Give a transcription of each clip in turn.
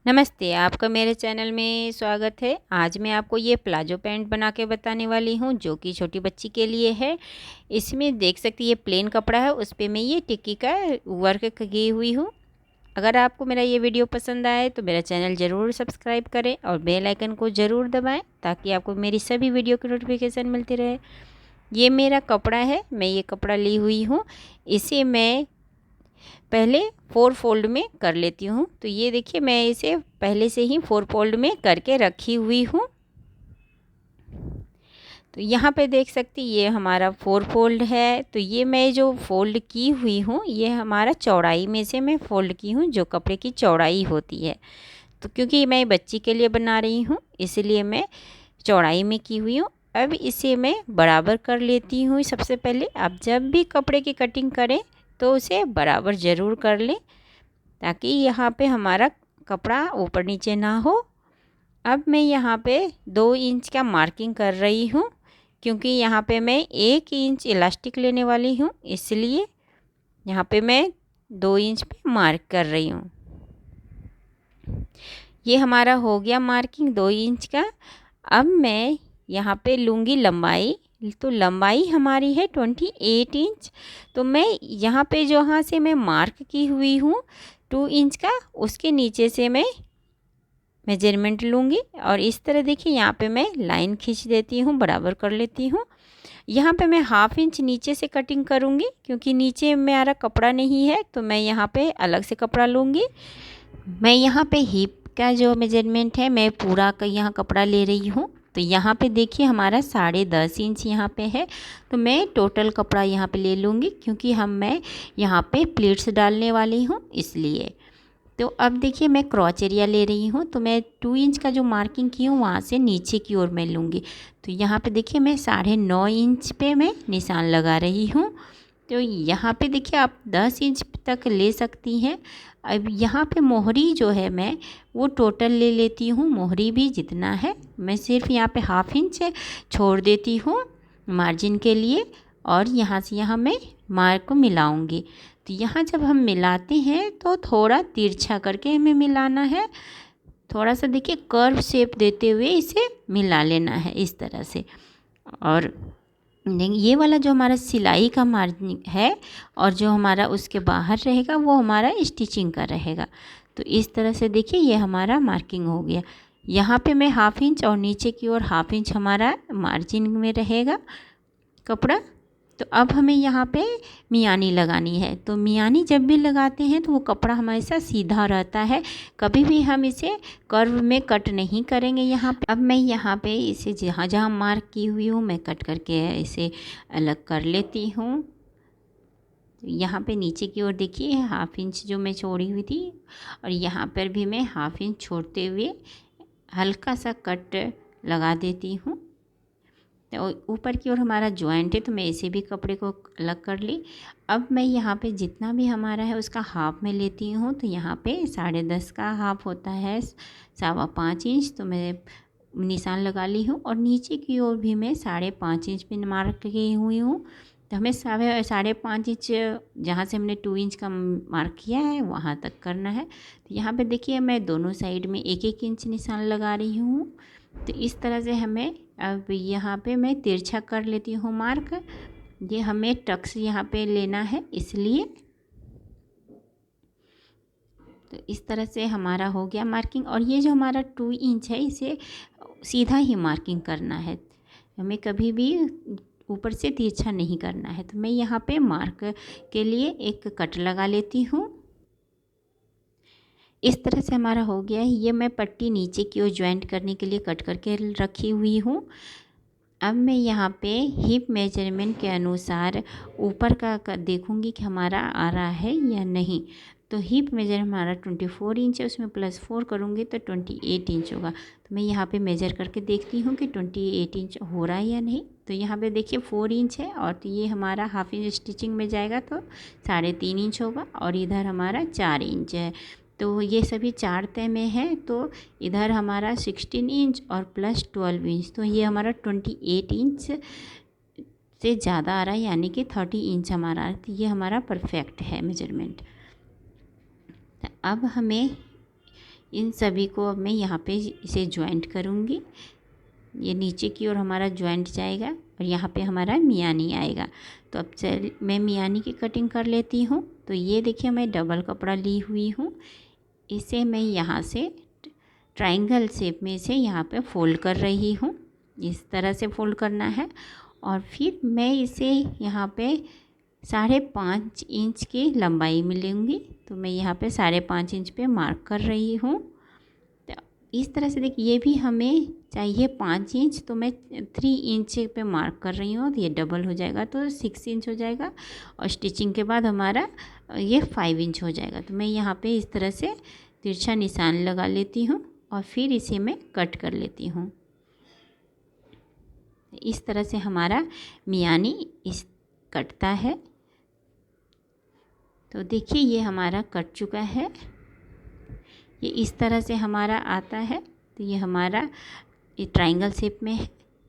नमस्ते, आपका मेरे चैनल में स्वागत है। आज मैं आपको ये प्लाजो पैंट बना के बताने वाली हूँ जो कि छोटी बच्ची के लिए है। इसमें देख सकती ये प्लेन कपड़ा है, उस पे मैं ये टिक्की का वर्क की हुई हूँ। अगर आपको मेरा ये वीडियो पसंद आए तो मेरा चैनल ज़रूर सब्सक्राइब करें और बेल आइकन को ज़रूर दबाएं ताकि आपको मेरी सभी वीडियो की नोटिफिकेशन मिलती रहे। ये मेरा कपड़ा है, मैं ये कपड़ा ली हुई हूँ। इसे मैं पहले 4 फोल्ड में कर लेती हूँ। तो ये देखिए मैं इसे पहले से ही 4 फोल्ड में करके रखी हुई हूँ। तो यहाँ पे देख सकती ये हमारा 4 फोल्ड है। तो ये मैं जो फोल्ड की हुई हूँ ये हमारा चौड़ाई में से मैं फोल्ड की हूँ, जो कपड़े की चौड़ाई होती है। तो क्योंकि मैं बच्ची के लिए बना रही हूँ इसलिए मैं चौड़ाई में की हुई हूँ। अब इसे मैं बराबर कर लेती हूँ। सबसे पहले आप जब भी कपड़े की कटिंग करें तो उसे बराबर ज़रूर कर लें ताकि यहाँ पे हमारा कपड़ा ऊपर नीचे ना हो। अब मैं यहाँ पे 2 इंच का मार्किंग कर रही हूँ क्योंकि यहाँ पे मैं 1 इंच इलास्टिक लेने वाली हूँ, इसलिए यहाँ पे मैं 2 इंच पे मार्क कर रही हूँ। ये हमारा हो गया मार्किंग 2 इंच का। अब मैं यहाँ पे लूँगी लंबाई। तो लंबाई हमारी है 28 इंच। तो मैं यहाँ पे जहाँ से मैं मार्क की हुई हूँ 2 इंच का, उसके नीचे से मैं मेजरमेंट लूँगी और इस तरह देखिए यहाँ पे मैं लाइन खींच देती हूँ, बराबर कर लेती हूँ। यहाँ पे मैं 1/2 इंच नीचे से कटिंग करूँगी क्योंकि नीचे मेरा कपड़ा नहीं है, तो मैं यहाँ पे अलग से कपड़ा लूँगी। मैं यहाँ पे हिप का जो मेजरमेंट है मैं पूरा का यहाँ कपड़ा ले रही हूँ। तो यहाँ पे देखिए हमारा 10.5 इंच यहाँ पे है। तो मैं टोटल कपड़ा यहाँ पे ले लूँगी क्योंकि मैं यहाँ पे प्लीट्स डालने वाली हूँ इसलिए। तो अब देखिए मैं क्रॉच एरिया ले रही हूँ। तो मैं 2 इंच का जो मार्किंग की हूँ वहाँ से नीचे की ओर मैं लूँगी। तो यहाँ पे देखिए मैं 9.5 इंच पे मैं निशान लगा रही हूँ। तो यहाँ पे देखिए आप 10 इंच तक ले सकती हैं। अब यहाँ पे मोहरी जो है मैं वो टोटल ले लेती हूँ। मोहरी भी जितना है मैं सिर्फ यहाँ पे 1/2 इंच छोड़ देती हूँ मार्जिन के लिए और यहाँ से यहाँ मैं मार्क को मिलाऊंगी। तो यहाँ जब हम मिलाते हैं तो थोड़ा तिरछा करके हमें मिलाना है। थोड़ा सा देखिए कर्व शेप देते हुए इसे मिला लेना है इस तरह से। और ये वाला जो हमारा सिलाई का मार्जिन है और जो हमारा उसके बाहर रहेगा वो हमारा स्टिचिंग का रहेगा। तो इस तरह से देखिए ये हमारा मार्किंग हो गया। यहाँ पे मैं 1/2 इंच और नीचे की ओर 1/2 इंच हमारा मार्जिन में रहेगा कपड़ा। तो अब हमें यहाँ पे मियानी लगानी है। तो मियानी जब भी लगाते हैं तो वो कपड़ा हमेशा सीधा रहता है, कभी भी हम इसे कर्व में कट नहीं करेंगे। यहाँ पे अब मैं यहाँ पे इसे जहाँ जहाँ मार्क की हुई हूँ मैं कट करके इसे अलग कर लेती हूँ। तो यहाँ पे नीचे की ओर देखिए 1/2 इंच जो मैं छोड़ी हुई थी और यहाँ पर भी मैं 1/2 इंच छोड़ते हुए हल्का सा कट लगा देती हूँ। तो ऊपर की ओर हमारा जॉइंट है तो मैं इसे भी कपड़े को अलग कर ली। अब मैं यहाँ पे जितना भी हमारा है उसका हाफ में लेती हूँ। तो यहाँ पे 10.5 का हाफ होता है 5.25 इंच। तो मैं निशान लगा ली हूँ और नीचे की ओर भी मैं 5.5 इंच पे मार्क की हुई हूँ। तो हमें 5.5 इंच जहाँ से हमने 2 इंच का मार्क किया है वहाँ तक करना है। तो यहाँ पे देखिए मैं दोनों साइड में 1-1 इंच निशान लगा रही हूँ। तो इस तरह से हमें अब यहाँ पे मैं तिरछा कर लेती हूँ मार्क। ये हमें टक्स यहाँ पे लेना है इसलिए। तो इस तरह से हमारा हो गया मार्किंग। और ये जो हमारा 2 इंच है इसे सीधा ही मार्किंग करना है, हमें कभी भी ऊपर से तिरछा नहीं करना है। तो मैं यहाँ पे मार्क के लिए एक कट लगा लेती हूँ। इस तरह से हमारा हो गया है। ये मैं पट्टी नीचे की ओर ज्वाइंट करने के लिए कट करके रखी हुई हूँ। अब मैं यहाँ पे हिप मेजरमेंट के अनुसार ऊपर का देखूँगी कि हमारा आ रहा है या नहीं। तो हिप मेजर हमारा 24 इंच है, उसमें +4 करूँगी तो 28 इंच होगा। तो मैं यहाँ पे मेजर करके देखती हूँ कि 28 इंच हो रहा है या नहीं। तो यहाँ पे देखिए 4 इंच है और तो ये हमारा 1/2 इंच स्टिचिंग में जाएगा तो 3.5 इंच होगा और इधर हमारा 4 इंच है। तो ये सभी 4 तय में है। तो इधर हमारा 16 इंच और +12 इंच, तो ये हमारा 28 इंच से ज़्यादा आ रहा है, यानी कि 30 इंच हमारा आ रहा है। तो ये हमारा परफेक्ट है मेजरमेंट। अब हमें इन सभी को अब मैं यहाँ पे इसे जॉइंट करूँगी। ये नीचे की ओर हमारा जॉइंट जाएगा और यहाँ पे हमारा मियानी आएगा। तो अब चल मैं मियानी की कटिंग कर लेती हूँ। तो ये देखिए मैं डबल कपड़ा ली हुई हूँ, इसे मैं यहाँ से ट्रायंगल शेप में इसे यहाँ पे फोल्ड कर रही हूँ। इस तरह से फोल्ड करना है और फिर मैं इसे यहाँ पे 5.5 इंच की लंबाई में लूँगी। तो मैं यहाँ पे 5.5 इंच पे मार्क कर रही हूँ। तो इस तरह से देखिए ये भी हमें चाहिए 5 इंच, तो मैं 3 इंच पे मार्क कर रही हूँ। तो ये डबल हो जाएगा तो 6 इंच हो जाएगा और स्टिचिंग के बाद हमारा ये 5 इंच हो जाएगा। तो मैं यहाँ पे इस तरह से तिरछा निशान लगा लेती हूँ और फिर इसे मैं कट कर लेती हूँ। इस तरह से हमारा मियानी इस कटता है। तो देखिए ये हमारा कट चुका है, ये इस तरह से हमारा आता है। तो ये हमारा ये ट्रायंगल शेप में है।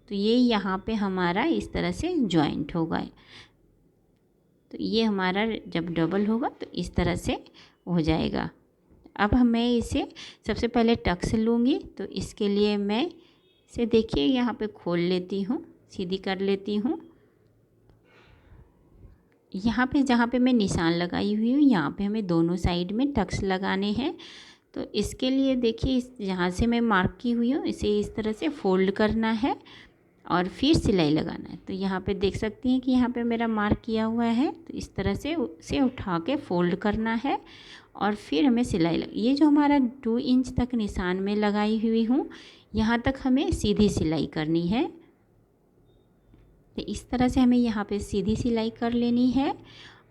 तो ये यहाँ पे हमारा इस तरह से जॉइंट होगा। तो ये हमारा जब डबल होगा तो इस तरह से हो जाएगा। अब मैं इसे सबसे पहले टक्स लूँगी। तो इसके लिए मैं इसे देखिए यहाँ पे खोल लेती हूँ, सीधी कर लेती हूँ। यहाँ पे जहाँ पे मैं निशान लगाई हुई हूँ यहाँ पे हमें दोनों साइड में टक्स लगाने हैं। तो इसके लिए देखिए इस जहाँ से मैं मार्क की हुई हूँ इसे इस तरह से फोल्ड करना है और फिर सिलाई लगाना है। तो यहाँ पे देख सकती हैं कि यहाँ पे मेरा मार्क किया हुआ है। तो इस तरह से उसे उठा के फोल्ड करना है और फिर हमें सिलाई ये जो हमारा 2 इंच तक निशान में लगाई हुई हूँ यहाँ तक हमें सीधी सिलाई करनी है। तो इस तरह से हमें यहाँ पे सीधी सिलाई कर लेनी है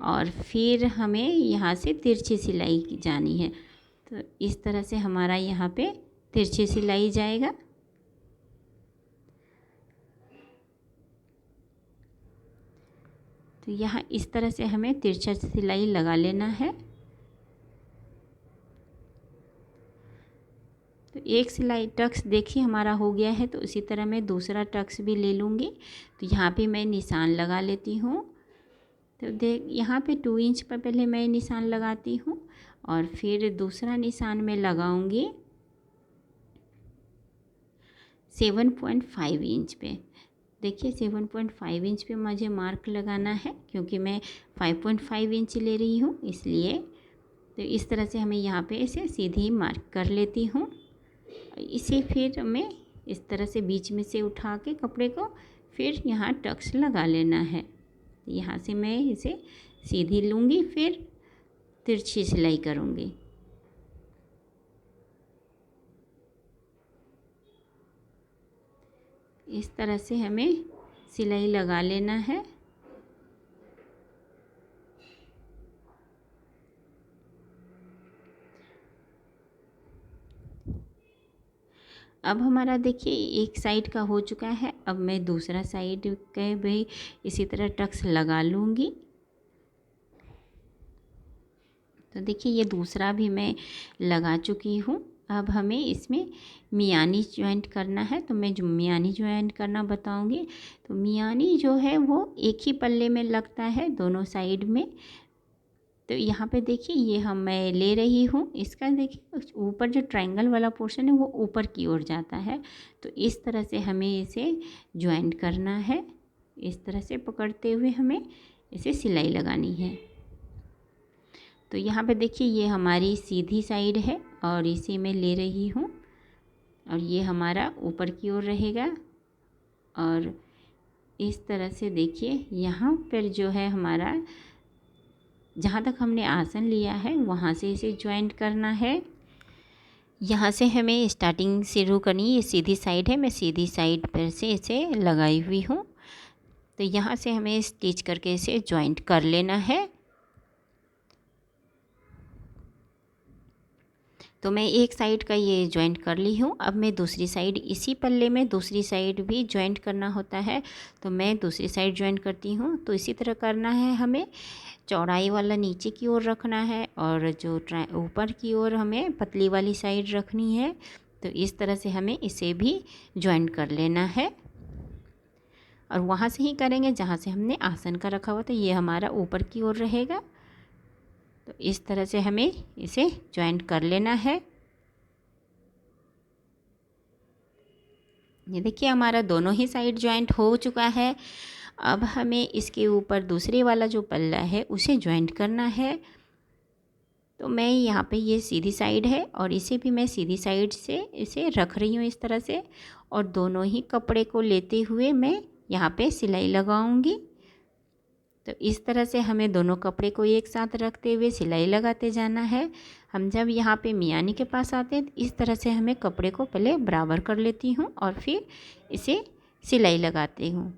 और फिर हमें यहाँ से तिरछी सिलाई जानी है। तो इस तरह से हमारा यहाँ पे तिरछी सिलाई जाएगा। तो यहाँ इस तरह से हमें तिरछा सिलाई लगा लेना है। तो एक सिलाई टक्स देखिए हमारा हो गया है। तो इसी तरह मैं दूसरा टक्स भी ले लूँगी। तो यहाँ पे मैं निशान लगा लेती हूँ। तो देख यहाँ पे 2 इंच पर पहले मैं निशान लगाती हूँ और फिर दूसरा निशान में लगाऊंगी 7.5 इंच पे। देखिए 7.5 इंच पे मुझे मार्क लगाना है क्योंकि मैं 5.5 इंच ले रही हूँ इसलिए। तो इस तरह से हमें यहाँ पे इसे सीधी मार्क कर लेती हूँ। इसे फिर हमें इस तरह से बीच में से उठा के कपड़े को फिर यहाँ टक्स लगा लेना है। यहाँ से मैं इसे सीधी लूँगी फिर तिरछी सिलाई करूँगी। इस तरह से हमें सिलाई लगा लेना है। अब हमारा देखिए एक साइड का हो चुका है। अब मैं दूसरा साइड के भी इसी तरह टक्स लगा लूँगी। तो देखिए ये दूसरा भी मैं लगा चुकी हूँ। अब हमें इसमें मियानी जॉइंट करना है। तो मैं जो मियानी जॉइंट करना बताऊँगी। तो मियानी जो है वो एक ही पल्ले में लगता है दोनों साइड में। तो यहाँ पे देखिए ये मैं ले रही हूँ, इसका देखिए ऊपर जो ट्रायंगल वाला पोर्शन है वो ऊपर की ओर जाता है। तो इस तरह से हमें इसे जॉइंट करना है। इस तरह से पकड़ते हुए हमें इसे सिलाई लगानी है। तो यहाँ पे देखिए ये हमारी सीधी साइड है और इसे मैं ले रही हूँ और ये हमारा ऊपर की ओर रहेगा। और इस तरह से देखिए यहाँ पर जो है हमारा जहाँ तक हमने आसन लिया है वहाँ से इसे जॉइंट करना है। यहाँ से हमें स्टार्टिंग शुरू करनी है। ये सीधी साइड है, मैं सीधी साइड पर से इसे लगाई हुई हूँ। तो यहाँ से हमें स्टिच करके इसे जॉइंट कर लेना है। तो मैं एक साइड का ये जॉइंट कर ली हूँ। अब मैं दूसरी साइड इसी पल्ले में दूसरी साइड भी जॉइंट करना होता है। तो मैं दूसरी साइड जॉइंट करती हूँ। तो इसी तरह करना है हमें। चौड़ाई वाला नीचे की ओर रखना है और जो ऊपर की ओर हमें पतली वाली साइड रखनी है। तो इस तरह से हमें इसे भी जॉइंट कर लेना है और वहाँ से ही करेंगे जहाँ से हमने आसन का रखा हुआ। तो ये हमारा ऊपर की ओर रहेगा। तो इस तरह से हमें इसे जॉइंट कर लेना है। ये देखिए हमारा दोनों ही साइड जॉइंट हो चुका है। अब हमें इसके ऊपर दूसरे वाला जो पल्ला है उसे जॉइंट करना है। तो मैं यहाँ पे ये सीधी साइड है और इसे भी मैं सीधी साइड से इसे रख रही हूँ इस तरह से, और दोनों ही कपड़े को लेते हुए मैं यहाँ पे सिलाई लगाऊंगी। तो इस तरह से हमें दोनों कपड़े को एक साथ रखते हुए सिलाई लगाते जाना है। हम जब यहाँ पे मियानी के पास आते हैं इस तरह से हमें कपड़े को पहले बराबर कर लेती हूँ और फिर इसे सिलाई लगाती हूँ।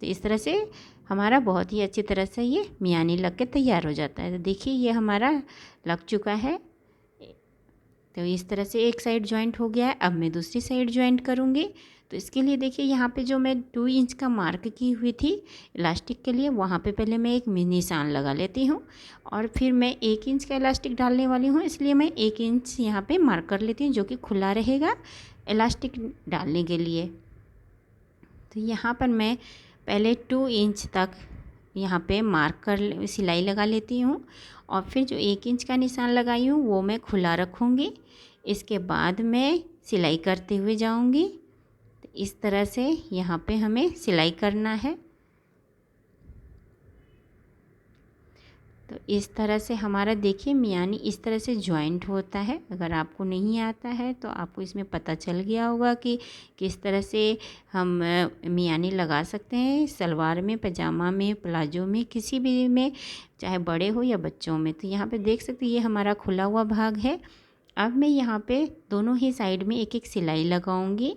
तो इस तरह से हमारा बहुत ही अच्छी तरह से ये मियानी लग के तैयार हो जाता है। तो देखिए ये हमारा लग चुका है। तो इस तरह से एक साइड जॉइंट हो गया है। अब मैं दूसरी साइड जॉइंट करूँगी। तो इसके लिए देखिए यहाँ पे जो मैं 2 इंच का मार्क की हुई थी इलास्टिक के लिए, वहाँ पे पहले मैं एक निशान लगा लेती हूँ और फिर मैं 1 इंच का इलास्टिक डालने वाली हूँ, इसलिए मैं 1 इंच यहाँ पे मार्क कर लेती हूँ जो कि खुला रहेगा इलास्टिक डालने के लिए। तो यहाँ पर मैं पहले 2 इंच तक यहाँ पे मार्क कर सिलाई लगा लेती हूँ और फिर जो 1 इंच का निशान लगाई हूँ वो मैं खुला रखूँगी। इसके बाद मैं सिलाई करते हुए जाऊँगी। तो इस तरह से यहाँ पे हमें सिलाई करना है। तो इस तरह से हमारा देखिए मियानी इस तरह से जॉइंट होता है। अगर आपको नहीं आता है तो आपको इसमें पता चल गया होगा कि किस तरह से हम मियानी लगा सकते हैं सलवार में, पजामा में, प्लाजो में, किसी भी में, चाहे बड़े हो या बच्चों में। तो यहाँ पे देख सकते हैं ये हमारा खुला हुआ भाग है। अब मैं यहाँ पे दोनों ही साइड में एक एक सिलाई लगाऊंगी।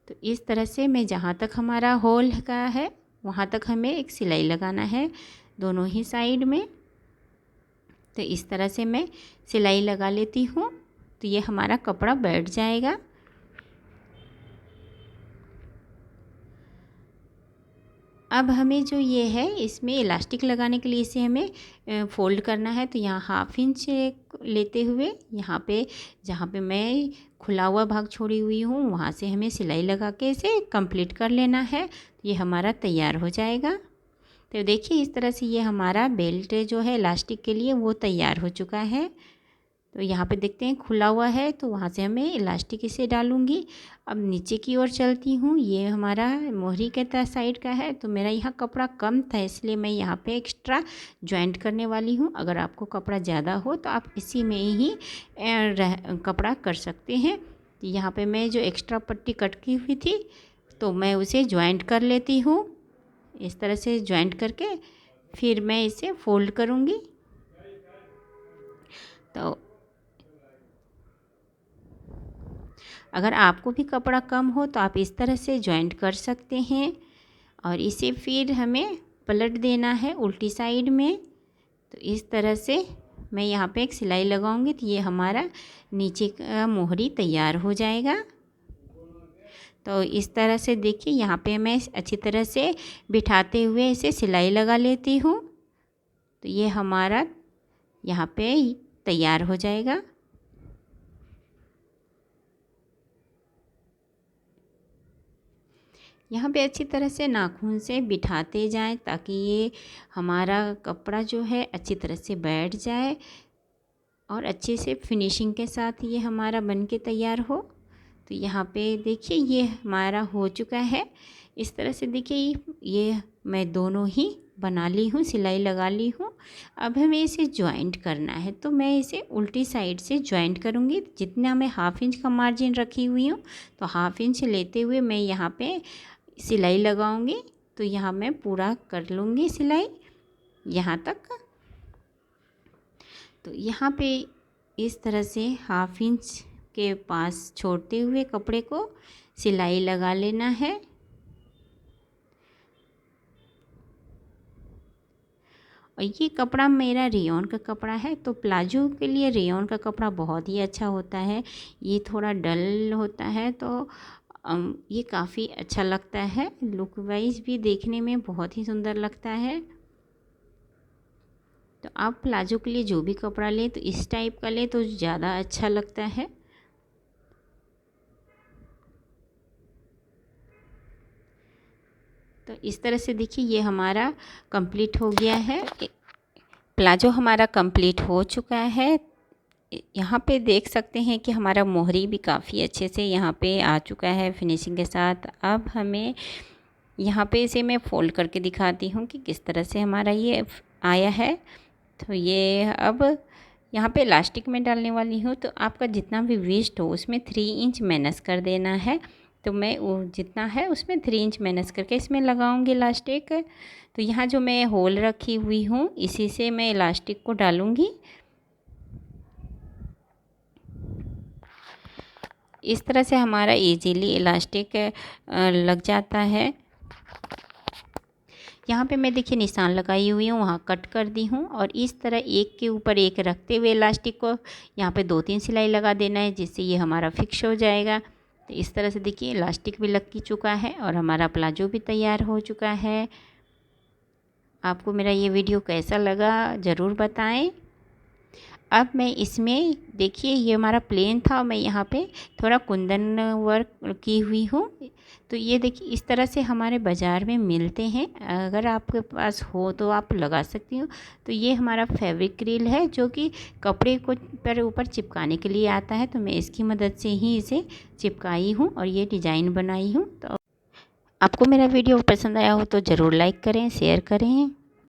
तो इस तरह से मैं जहाँ तक हमारा होल का है वहाँ तक हमें एक सिलाई लगाना है दोनों ही साइड में। तो इस तरह से मैं सिलाई लगा लेती हूँ तो ये हमारा कपड़ा बैठ जाएगा। अब हमें जो ये है इसमें इलास्टिक लगाने के लिए इसे हमें फ़ोल्ड करना है। तो यहाँ 1/2 इंच लेते हुए यहाँ पे जहाँ पे मैं खुला हुआ भाग छोड़ी हुई हूँ वहाँ से हमें सिलाई लगा के इसे कंप्लीट कर लेना है। तो ये हमारा तैयार हो जाएगा। तो देखिए इस तरह से ये हमारा बेल्ट जो है इलास्टिक के लिए वो तैयार हो चुका है। तो यहाँ पे देखते हैं खुला हुआ है तो वहाँ से हमें इलास्टिक इसे डालूँगी। अब नीचे की ओर चलती हूँ। ये हमारा मोहरी के साइड का है तो मेरा यहाँ कपड़ा कम था इसलिए मैं यहाँ पे एक्स्ट्रा जॉइंट करने वाली हूँ। अगर आपको कपड़ा ज़्यादा हो तो आप इसी में ही कपड़ा कर सकते हैं। तो यहाँ पे मैं जो एक्स्ट्रा पट्टी कट की हुई थी तो मैं उसे जॉइंट कर लेती हूँ। इस तरह से जॉइंट करके फिर मैं इसे फोल्ड करूँगी। तो अगर आपको भी कपड़ा कम हो तो आप इस तरह से जॉइंट कर सकते हैं और इसे फिर हमें पलट देना है उल्टी साइड में। तो इस तरह से मैं यहाँ पे एक सिलाई लगाऊंगी तो ये हमारा नीचे का मोहरी तैयार हो जाएगा। तो इस तरह से देखिए यहाँ पे मैं अच्छी तरह से बिठाते हुए इसे सिलाई लगा लेती हूँ। तो ये हमारा यहाँ पे तैयार हो जाएगा। यहाँ पे अच्छी तरह से नाखून से बिठाते जाएं ताकि ये हमारा कपड़ा जो है अच्छी तरह से बैठ जाए और अच्छे से फिनिशिंग के साथ ये हमारा बन के तैयार हो। तो यहाँ पे देखिए ये हमारा हो चुका है। इस तरह से देखिए ये मैं दोनों ही बना ली हूँ, सिलाई लगा ली हूँ। अब हमें इसे जॉइंट करना है तो मैं इसे उल्टी साइड से जॉइंट करूँगी। जितना मैं 1/2 इंच का मार्जिन रखी हुई हूँ तो 1/2 इंच लेते हुए मैं यहाँ पे सिलाई लगाऊंगी। तो यहाँ मैं पूरा कर लूँगी सिलाई यहाँ तक। तो यहाँ पे इस तरह से 1/2 इंच के पास छोड़ते हुए कपड़े को सिलाई लगा लेना है। और ये कपड़ा मेरा रेयॉन का कपड़ा है तो प्लाजो के लिए रेयॉन का कपड़ा बहुत ही अच्छा होता है। ये थोड़ा डल होता है तो ये काफ़ी अच्छा लगता है, लुक वाइज भी देखने में बहुत ही सुंदर लगता है। तो आप प्लाजो के लिए जो भी कपड़ा लें तो इस टाइप का लें तो ज़्यादा अच्छा लगता है। तो इस तरह से देखिए ये हमारा कंप्लीट हो गया है, प्लाजो हमारा कंप्लीट हो चुका है। यहाँ पे देख सकते हैं कि हमारा मोहरी भी काफ़ी अच्छे से यहाँ पे आ चुका है फिनिशिंग के साथ। अब हमें यहाँ पे इसे मैं फ़ोल्ड करके दिखाती हूँ कि किस तरह से हमारा ये आया है। तो ये अब यहाँ पे इलास्टिक में डालने वाली हूँ, तो आपका जितना भी वेस्ट हो उसमें 3 इंच माइनस कर देना है। तो मैं वो जितना है उसमें 3 इंच माइनस करके इसमें लगाऊंगी इलास्टिक। तो यहाँ जो मैं होल रखी हुई हूँ इसी से मैं इलास्टिक को डालूँगी। इस तरह से हमारा इजीली इलास्टिक लग जाता है। यहाँ पे मैं देखिए निशान लगाई हुई हूँ, वहाँ कट कर दी हूँ और इस तरह एक के ऊपर एक रखते हुए इलास्टिक को यहाँ पे 2-3 सिलाई लगा देना है, जिससे ये हमारा फिक्स हो जाएगा। तो इस तरह से देखिए इलास्टिक भी लग चुका है और हमारा प्लाजो भी तैयार हो चुका है। आपको मेरा ये वीडियो कैसा लगा ज़रूर बताएं। अब मैं इसमें देखिए ये हमारा प्लेन था, मैं यहाँ पे थोड़ा कुंदन वर्क की हुई हूँ। तो ये देखिए इस तरह से हमारे बाज़ार में मिलते हैं, अगर आपके पास हो तो आप लगा सकती हो। तो ये हमारा फैब्रिक क्रिल है जो कि कपड़े को पर ऊपर चिपकाने के लिए आता है। तो मैं इसकी मदद से ही इसे चिपकाई हूँ और ये डिज़ाइन बनाई हूँ। तो आपको मेरा वीडियो पसंद आया हो तो ज़रूर लाइक करें, शेयर करें।